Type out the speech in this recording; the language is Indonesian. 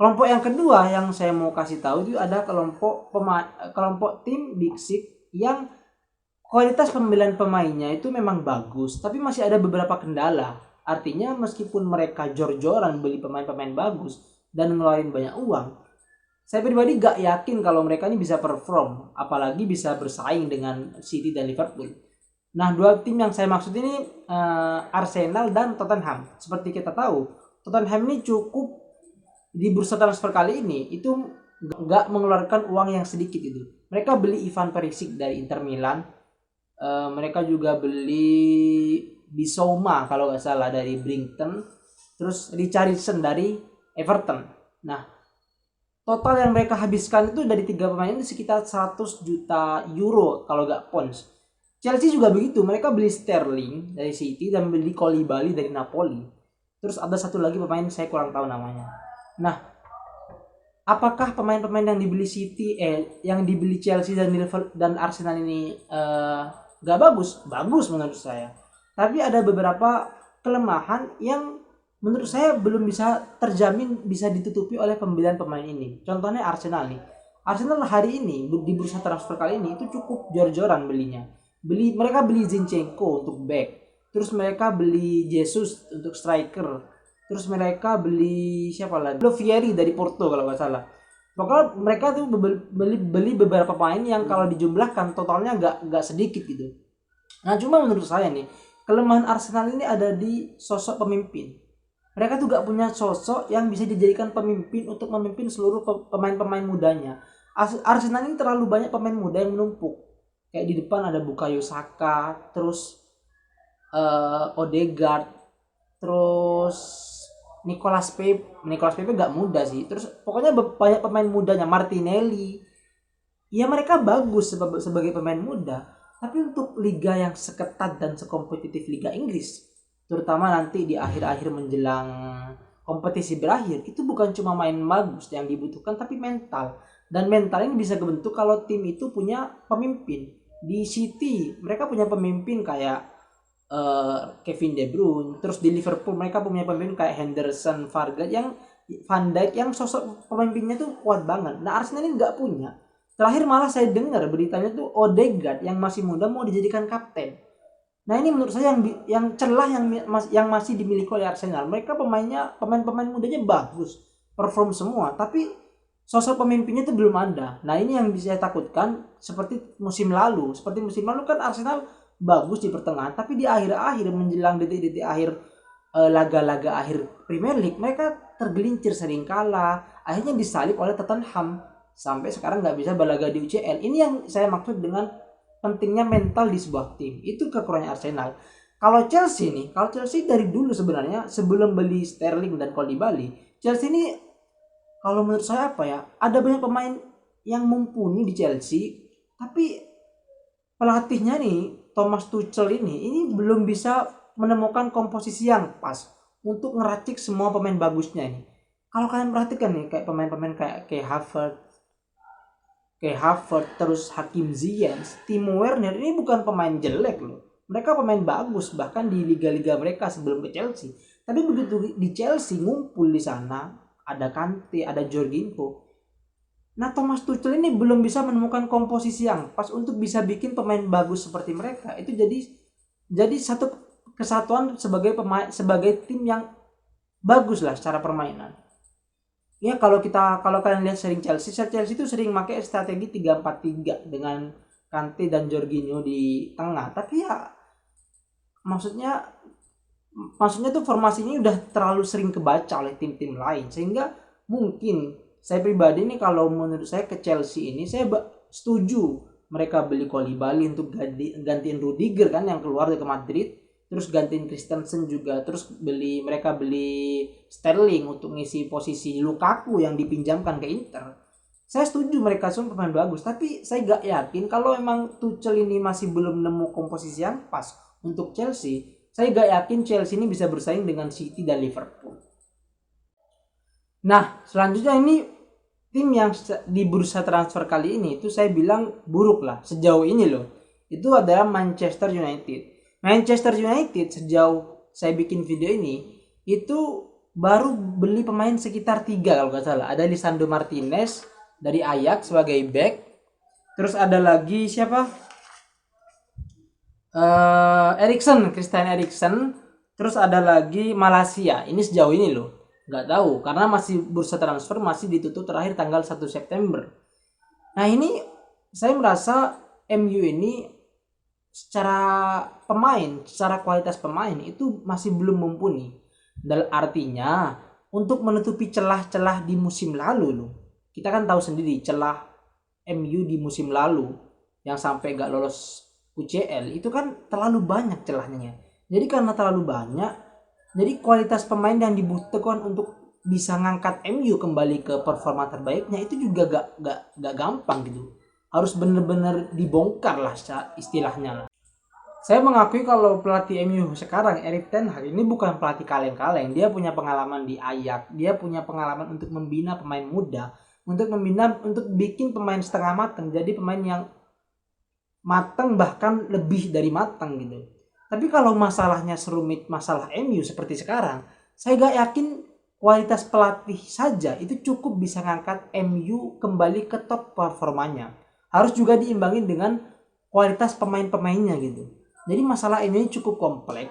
Kelompok yang kedua yang saya mau kasih tahu itu ada kelompok tim Big Six yang kualitas pembelian pemainnya itu memang bagus, tapi masih ada beberapa kendala. Artinya meskipun mereka jor-joran beli pemain-pemain bagus dan ngeluarin banyak uang, saya pribadi gak yakin kalau mereka ini bisa perform, apalagi bisa bersaing dengan City dan Liverpool. Nah, dua tim yang saya maksud ini Arsenal dan Tottenham. Seperti kita tahu, Tottenham ini cukup di bursa transfer kali ini itu nggak mengeluarkan uang yang sedikit itu. Mereka beli Ivan Perisic dari Inter Milan, mereka juga beli Bissouma kalau nggak salah dari Brighton, terus Richarlison dari Everton. Nah, total yang mereka habiskan itu dari 3 pemain itu sekitar 100 juta euro kalau nggak pounds. Chelsea juga begitu, mereka beli Sterling dari City dan beli Koulibaly dari Napoli. Terus ada satu lagi pemain saya kurang tahu namanya. Nah, apakah pemain-pemain yang dibeli yang dibeli Chelsea dan Arsenal ini gak bagus? Bagus menurut saya. Tapi ada beberapa kelemahan yang menurut saya belum bisa terjamin bisa ditutupi oleh pembelian pemain ini. Contohnya Arsenal nih. Arsenal hari ini di bursa transfer kali ini itu cukup jor-joran belinya. Mereka beli Zinchenko untuk back. Terus mereka beli Jesus untuk striker. Terus mereka beli siapa lagi? Fieri dari Porto kalau nggak salah. Pokoknya mereka tuh beli beberapa pemain yang kalau dijumlahkan totalnya nggak sedikit gitu. Nah, cuma menurut saya nih, kelemahan Arsenal ini ada di sosok pemimpin. Mereka tuh gak punya sosok yang bisa dijadikan pemimpin untuk memimpin seluruh pemain-pemain mudanya. Arsenal ini terlalu banyak pemain muda yang menumpuk. Kayak di depan ada Bukayo Saka, terus Odegaard, terus Nicolas Pepe gak muda sih. Terus pokoknya banyak pemain mudanya, Martinelli. Ya mereka bagus sebagai pemain muda, tapi untuk liga yang seketat dan sekompetitif Liga Inggris, terutama nanti di akhir-akhir menjelang kompetisi berakhir, itu bukan cuma main bagus yang dibutuhkan, tapi mental. Dan mental ini bisa kebentuk kalau tim itu punya pemimpin. Di City mereka punya pemimpin kayak Kevin De Bruyne, terus di Liverpool mereka punya pemimpin kayak Henderson, Van Dijk yang sosok pemimpinnya tuh kuat banget. Nah, Arsenal ini nggak punya. Terakhir malah saya dengar beritanya tuh Odegaard yang masih muda mau dijadikan kapten. Nah, ini menurut saya yang celah yang masih dimiliki oleh Arsenal. Mereka pemain-pemain mudanya bagus, perform semua, tapi sosok pemimpinnya itu belum ada. Nah, ini yang bisa saya takutkan seperti musim lalu. Seperti musim lalu kan Arsenal bagus di pertengahan, tapi di akhir-akhir menjelang detik-detik akhir laga-laga akhir Premier League mereka tergelincir, sering kalah, akhirnya disalip oleh Tottenham sampai sekarang nggak bisa berlaga di UCL. Ini yang saya maksud dengan pentingnya mental di sebuah tim. Itu kekurangan Arsenal. Kalau Chelsea dari dulu sebenarnya sebelum beli Sterling dan Koulibaly, Chelsea ini kalau menurut saya ada banyak pemain yang mumpuni di Chelsea, tapi pelatihnya nih Thomas Tuchel ini belum bisa menemukan komposisi yang pas untuk ngeracik semua pemain bagusnya ini. Kalau kalian perhatikan nih kayak pemain-pemain kayak Havertz, terus Hakim Ziyech, Timo Werner ini bukan pemain jelek loh. Mereka pemain bagus bahkan di liga-liga mereka sebelum ke Chelsea. Tapi begitu di Chelsea ngumpul di sana, ada Kante, ada Jorginho. Nah, Thomas Tuchel ini belum bisa menemukan komposisi yang pas untuk bisa bikin pemain bagus seperti mereka. Itu jadi satu kesatuan sebagai tim yang bagus lah secara permainan. Ya, kalau kalian lihat Chelsea itu sering pakai strategi 3-4-3 dengan Kante dan Jorginho di tengah. Tapi ya maksudnya tuh formasinya udah terlalu sering kebaca oleh tim-tim lain sehingga mungkin saya pribadi nih kalau menurut saya ke Chelsea ini saya setuju mereka beli Koulibaly untuk gantiin Rudiger kan yang keluar dari Madrid, terus gantiin Christensen juga, terus mereka beli Sterling untuk ngisi posisi Lukaku yang dipinjamkan ke Inter. Saya setuju mereka semua pemain bagus, tapi saya gak yakin kalau emang Tuchel ini masih belum nemu komposisi yang pas untuk Chelsea. Saya gak yakin Chelsea ini bisa bersaing dengan City dan Liverpool. Nah, selanjutnya ini tim yang di bursa transfer kali ini itu saya bilang buruk lah sejauh ini loh. Itu adalah Manchester United. Manchester United sejauh saya bikin video ini itu baru beli pemain sekitar 3 kalau nggak salah. Ada Lisandro Martinez dari Ajax sebagai back. Terus ada lagi siapa? Christian Eriksen. Terus ada lagi Malaysia. Ini sejauh ini loh. Nggak tahu karena masih bursa transfer masih ditutup terakhir tanggal 1 September. Nah, ini saya merasa MU ini secara pemain, secara kualitas pemain itu masih belum mumpuni. Dan artinya untuk menutupi celah-celah di musim lalu loh. Kita kan tahu sendiri celah MU di musim lalu yang sampai gak lolos UCL itu kan terlalu banyak celahnya. Jadi karena terlalu banyak, jadi kualitas pemain yang dibutuhkan untuk bisa ngangkat MU kembali ke performa terbaiknya itu juga gak gampang gitu. Harus bener-bener dibongkar lah istilahnya lah. Saya mengakui kalau pelatih MU sekarang Erik ten Hag ini bukan pelatih kaleng-kaleng. Dia punya pengalaman di Ajax, dia punya pengalaman untuk membina pemain muda, untuk bikin pemain setengah matang jadi pemain yang matang bahkan lebih dari matang gitu. Tapi kalau masalahnya serumit masalah MU seperti sekarang, saya gak yakin kualitas pelatih saja itu cukup bisa ngangkat MU kembali ke top performanya. Harus juga diimbangi dengan kualitas pemain-pemainnya gitu. Jadi masalah ini cukup kompleks.